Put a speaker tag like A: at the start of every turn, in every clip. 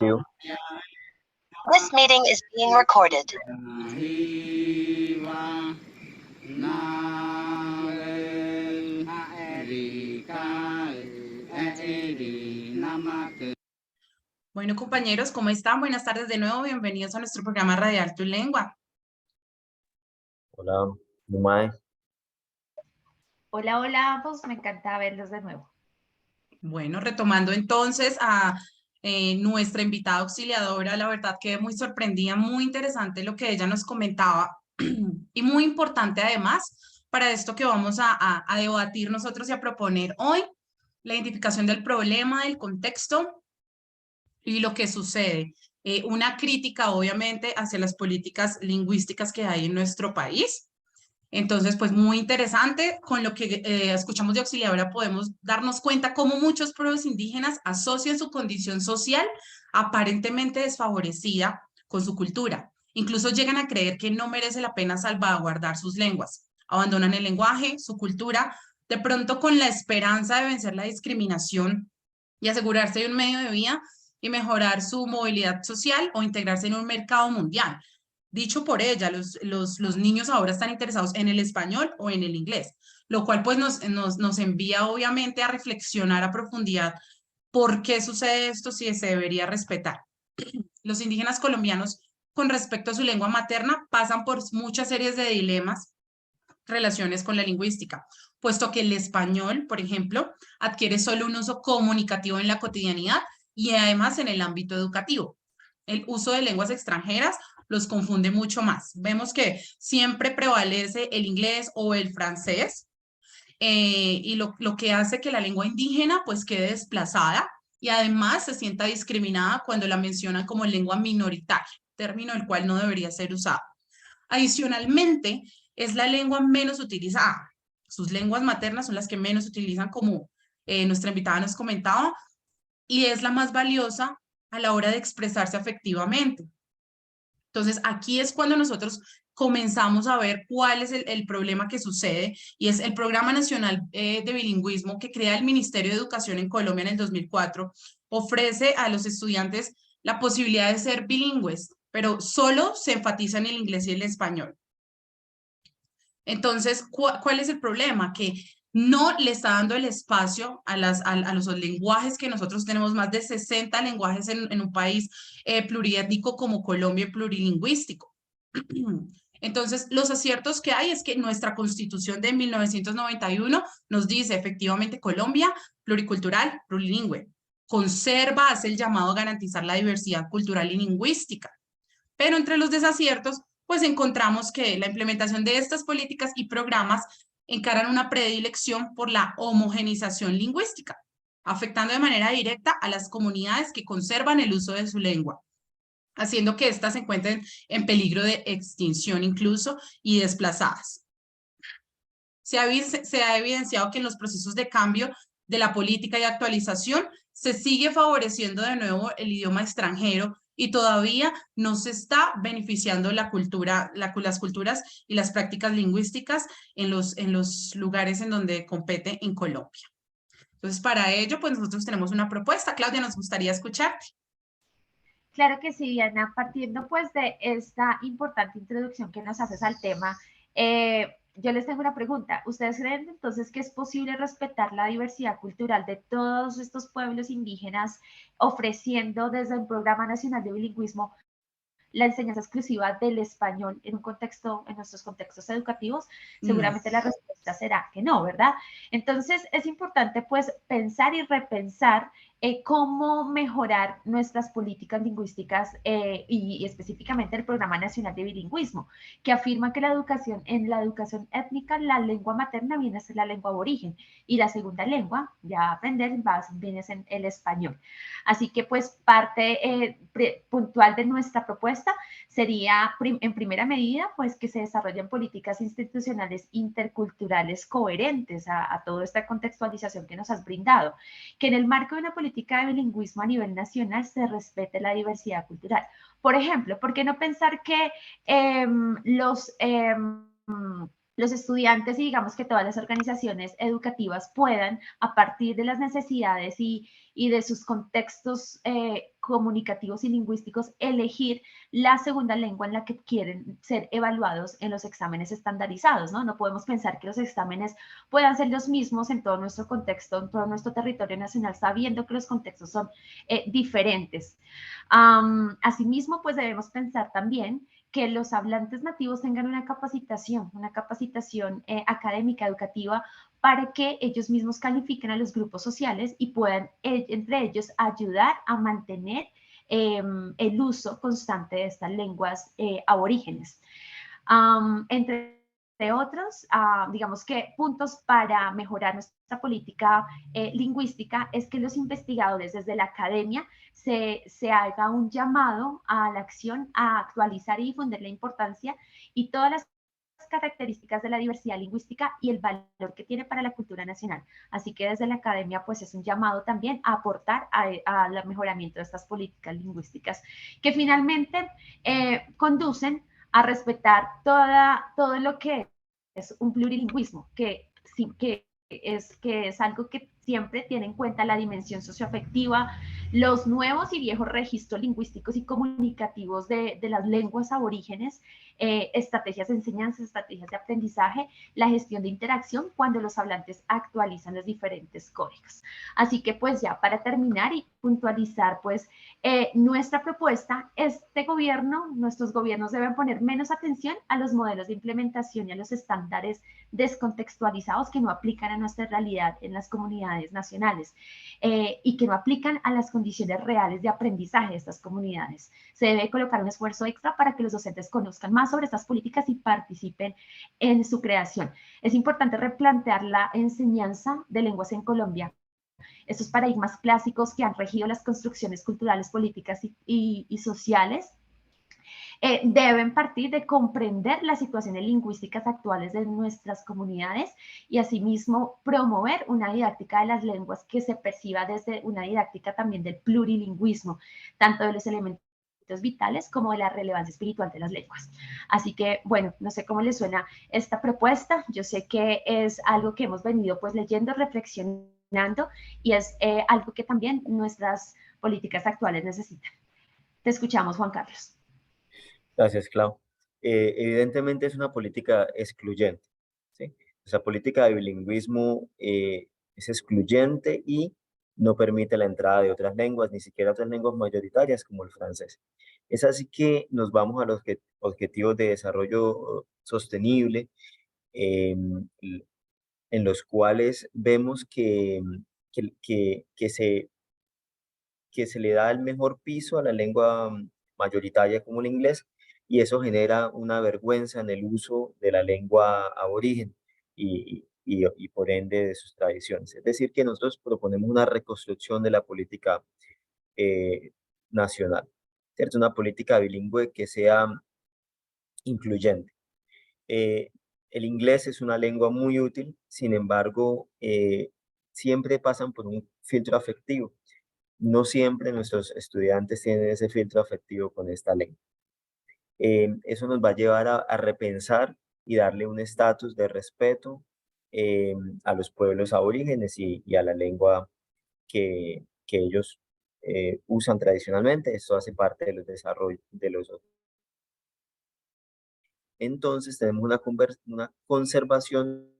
A: you.
B: This meeting is being recorded.
C: Bueno, compañeros, ¿cómo están? Buenas tardes de nuevo. Bienvenidos a nuestro programa Radial Tu Lengua.
A: Hola, Mumai.
D: Hola, hola, pues me encanta verlos de nuevo.
C: Bueno, retomando entonces a nuestra invitada auxiliadora, la verdad quedé muy sorprendida, muy interesante lo que ella nos comentaba y muy importante además para esto que vamos a debatir nosotros y a proponer hoy, la identificación del problema, del contexto y lo que sucede. Una crítica obviamente hacia las políticas lingüísticas que hay en nuestro país. Entonces, pues muy interesante, con lo que escuchamos de auxiliadora podemos darnos cuenta cómo muchos pueblos indígenas asocian su condición social aparentemente desfavorecida con su cultura. Incluso llegan a creer que no merece la pena salvaguardar sus lenguas. Abandonan el lenguaje, su cultura, de pronto con la esperanza de vencer la discriminación y asegurarse de un medio de vida y mejorar su movilidad social o integrarse en un mercado mundial. Dicho por ella, los niños ahora están interesados en el español o en el inglés, lo cual pues nos envía obviamente a reflexionar a profundidad por qué sucede esto, si se debería respetar. Los indígenas colombianos con respecto a su lengua materna pasan por muchas series de dilemas, relaciones con la lingüística, puesto que el español, por ejemplo, adquiere solo un uso comunicativo en la cotidianidad y además en el ámbito educativo. El uso de lenguas extranjeras los confunde mucho más. Vemos que siempre prevalece el inglés o el francés y lo que hace que la lengua indígena pues quede desplazada y además se sienta discriminada cuando la mencionan como lengua minoritaria, término el cual no debería ser usado. Adicionalmente, es la lengua menos utilizada. Sus lenguas maternas son las que menos utilizan, como nuestra invitada nos comentaba, y es la más valiosa a la hora de expresarse afectivamente. Entonces, aquí es cuando nosotros comenzamos a ver cuál es el problema que sucede, y es el Programa Nacional de Bilingüismo que crea el Ministerio de Educación en Colombia en el 2004, ofrece a los estudiantes la posibilidad de ser bilingües, pero solo se enfatiza en el inglés y el español. Entonces, ¿cuál es el problema? Que no le está dando el espacio a los lenguajes que nosotros tenemos, más de 60 lenguajes en un país pluriétnico como Colombia y plurilingüístico. Entonces, los aciertos que hay es que nuestra Constitución de 1991 nos dice efectivamente Colombia pluricultural, plurilingüe. Conserva, hace el llamado a garantizar la diversidad cultural y lingüística. Pero entre los desaciertos, pues encontramos que la implementación de estas políticas y programas encaran una predilección por la homogenización lingüística, afectando de manera directa a las comunidades que conservan el uso de su lengua, haciendo que éstas se encuentren en peligro de extinción incluso y desplazadas. Se ha evidenciado que en los procesos de cambio de la política y actualización se sigue favoreciendo de nuevo el idioma extranjero y todavía no se está beneficiando la cultura, las culturas y las prácticas lingüísticas en los lugares en donde compete en Colombia. Entonces, para ello, pues nosotros tenemos una propuesta. Claudia, nos gustaría escucharte.
D: Claro que sí, Diana, partiendo pues de esta importante introducción que nos haces al tema, yo les tengo una pregunta. ¿Ustedes creen entonces que es posible respetar la diversidad cultural de todos estos pueblos indígenas ofreciendo desde el Programa Nacional de Bilingüismo la enseñanza exclusiva del español en un contexto, en nuestros contextos educativos? Seguramente la respuesta será que no, ¿verdad? Entonces es importante pues pensar y repensar cómo mejorar nuestras políticas lingüísticas y específicamente el Programa Nacional de Bilingüismo, que afirma que en la educación étnica la lengua materna viene a ser la lengua aborigen y la segunda lengua, ya aprender, viene a ser el español. Así que pues parte puntual de nuestra propuesta sería en primera medida pues que se desarrollen políticas institucionales interculturales coherentes a toda esta contextualización que nos has brindado, que en el marco de una política de bilingüismo a nivel nacional se respete la diversidad cultural. Por ejemplo, ¿por qué no pensar que los estudiantes y digamos que todas las organizaciones educativas puedan, a partir de las necesidades y de sus contextos comunicativos y lingüísticos, elegir la segunda lengua en la que quieren ser evaluados en los exámenes estandarizados, ¿no? No podemos pensar que los exámenes puedan ser los mismos en todo nuestro contexto, en todo nuestro territorio nacional, sabiendo que los contextos son diferentes. Asimismo, pues debemos pensar también que los hablantes nativos tengan una capacitación académica, educativa, para que ellos mismos califiquen a los grupos sociales y puedan entre ellos ayudar a mantener el uso constante de estas lenguas aborígenes. Entre otros, digamos que puntos para mejorar nuestra política lingüística es que los investigadores desde la academia se haga un llamado a la acción, a actualizar y difundir la importancia y todas las características de la diversidad lingüística y el valor que tiene para la cultura nacional. Así que desde la academia, pues es un llamado también a aportar al mejoramiento de estas políticas lingüísticas que finalmente conducen a respetar todo lo que es un plurilingüismo, que es algo que siempre tiene en cuenta la dimensión socioafectiva, los nuevos y viejos registros lingüísticos y comunicativos de las lenguas aborígenes, estrategias de enseñanza, estrategias de aprendizaje, la gestión de interacción cuando los hablantes actualizan los diferentes códigos. Así que pues ya para terminar y puntualizar pues nuestra propuesta, nuestros gobiernos deben poner menos atención a los modelos de implementación y a los estándares descontextualizados que no aplican a nuestra realidad en las comunidades nacionales y que no aplican a las condiciones reales de aprendizaje de estas comunidades. Se debe colocar un esfuerzo extra para que los docentes conozcan más sobre estas políticas y participen en su creación. Es importante replantear la enseñanza de lenguas en Colombia. Estos paradigmas clásicos que han regido las construcciones culturales, políticas y sociales deben partir de comprender las situaciones lingüísticas actuales de nuestras comunidades y asimismo promover una didáctica de las lenguas que se perciba desde una didáctica también del plurilingüismo, tanto de los elementos vitales como de la relevancia espiritual de las lenguas. Así que, bueno, no sé cómo les suena esta propuesta. Yo sé que es algo que hemos venido pues leyendo, reflexionando y es algo que también nuestras políticas actuales necesitan. Te escuchamos, Juan Carlos.
A: Gracias, Clau. Evidentemente es una política excluyente, ¿sí? Esa política de bilingüismo es excluyente y no permite la entrada de otras lenguas, ni siquiera otras lenguas mayoritarias como el francés. Es así que nos vamos a los objetivos de desarrollo sostenible, en los cuales vemos que se le da el mejor piso a la lengua mayoritaria como el inglés, y eso genera una vergüenza en el uso de la lengua aborigen y por ende de sus tradiciones. Es decir, que nosotros proponemos una reconstrucción de la política eh, nacional, ¿cierto? Una política bilingüe que sea incluyente. Eh, el inglés es una lengua muy útil, sin embargo, siempre pasan por un filtro afectivo. No siempre nuestros estudiantes tienen ese filtro afectivo con esta lengua. Eso nos va a llevar a repensar y darle un estatus de respeto a los pueblos aborígenes y a la lengua que ellos usan tradicionalmente. Esto hace parte de los desarrollos de los. Entonces tenemos una conservación.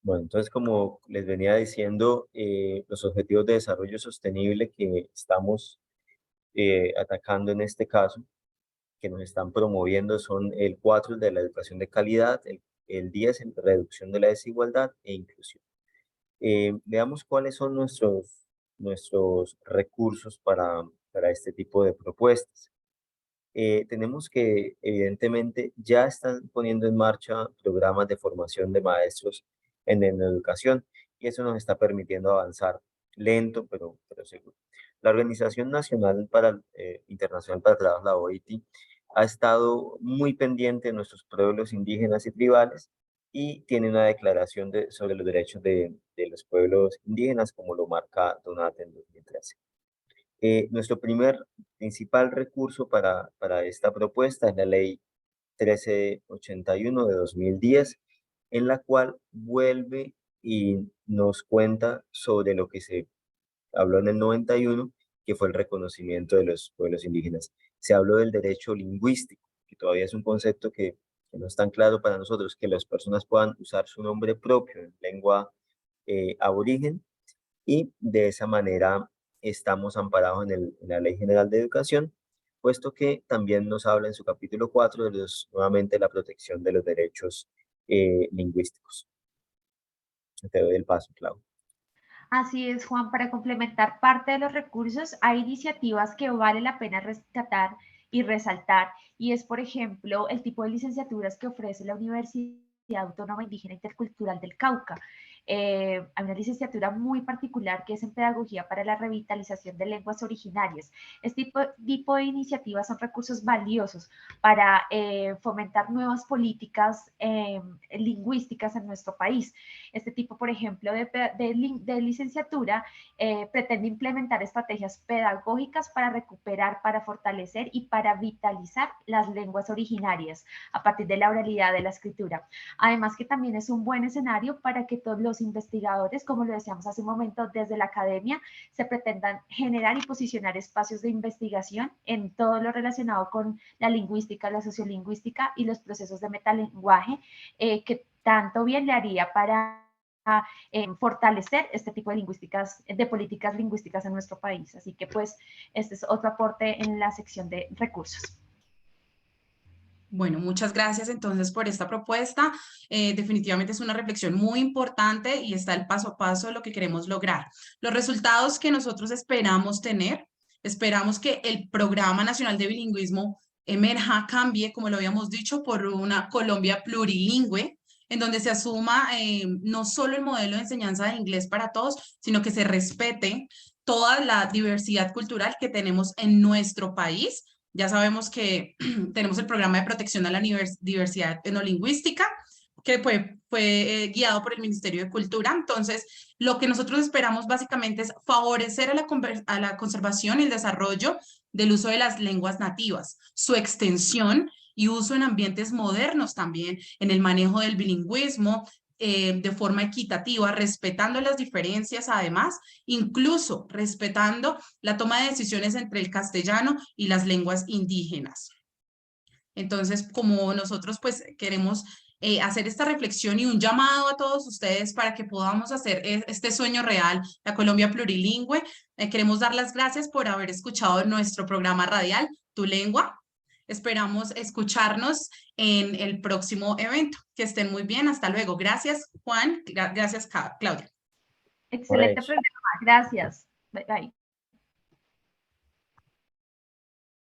A: Bueno, entonces, como les venía diciendo, los objetivos de desarrollo sostenible que estamos atacando en este caso, que nos están promoviendo, son el 4, el de la educación de calidad, el 10, el de reducción de la desigualdad e inclusión. Veamos cuáles son nuestros recursos para este tipo de propuestas. Tenemos que, evidentemente, ya están poniendo en marcha programas de formación de maestros en educación y eso nos está permitiendo avanzar lento, pero seguro. La Organización Nacional Internacional para el Trabajo, la OIT, ha estado muy pendiente de nuestros pueblos indígenas y tribales y tiene una declaración sobre los derechos de los pueblos indígenas, como lo marca DONAT en 2013. Nuestro principal recurso para esta propuesta es la Ley 1381 de 2010, en la cual vuelve y nos cuenta sobre lo que se habló en el 91, que fue el reconocimiento de los pueblos indígenas. Se habló del derecho lingüístico, que todavía es un concepto que no es tan claro para nosotros, que las personas puedan usar su nombre propio en lengua aborigen, y de esa manera estamos amparados en la Ley General de Educación, puesto que también nos habla en su capítulo 4 de nuevamente la protección de los derechos lingüísticos. Te doy el paso, Clau.
D: Así es, Juan, para complementar parte de los recursos, hay iniciativas que vale la pena rescatar y resaltar, y es, por ejemplo, el tipo de licenciaturas que ofrece la Universidad Autónoma Indígena Intercultural del Cauca. Hay una licenciatura muy particular que es en Pedagogía para la Revitalización de Lenguas Originarias. Este tipo de iniciativas son recursos valiosos para fomentar nuevas políticas lingüísticas en nuestro país. Este tipo, por ejemplo, de licenciatura pretende implementar estrategias pedagógicas para recuperar, para fortalecer y para vitalizar las lenguas originarias a partir de la oralidad de la escritura. Además que también es un buen escenario para que todos los investigadores, como lo decíamos hace un momento, desde la academia, se pretendan generar y posicionar espacios de investigación en todo lo relacionado con la lingüística, la sociolingüística y los procesos de metalenguaje, que tanto bien le haría para fortalecer este tipo de políticas lingüísticas en nuestro país. Así que pues este es otro aporte en la sección de recursos.
C: Bueno, muchas gracias entonces por esta propuesta. Definitivamente es una reflexión muy importante y está el paso a paso de lo que queremos lograr. Los resultados que nosotros esperamos tener, esperamos que el Programa Nacional de Bilingüismo emerja, cambie, como lo habíamos dicho, por una Colombia plurilingüe, en donde se asuma no solo el modelo de enseñanza de inglés para todos, sino que se respete toda la diversidad cultural que tenemos en nuestro país. Ya sabemos que tenemos el programa de protección a la diversidad etnolingüística, que fue guiado por el Ministerio de Cultura. Entonces, lo que nosotros esperamos básicamente es favorecer a la conservación y el desarrollo del uso de las lenguas nativas, su extensión y uso en ambientes modernos también, en el manejo del bilingüismo, de forma equitativa, respetando las diferencias además, incluso respetando la toma de decisiones entre el castellano y las lenguas indígenas. Entonces, como nosotros pues queremos hacer esta reflexión y un llamado a todos ustedes para que podamos hacer este sueño real, la Colombia plurilingüe, queremos dar las gracias por haber escuchado nuestro programa radial, Tu Lengua. Esperamos escucharnos en el próximo evento. Que estén muy bien. Hasta luego. Gracias, Juan. Gracias, Claudia.
D: Excelente programa. Gracias. Bye, bye.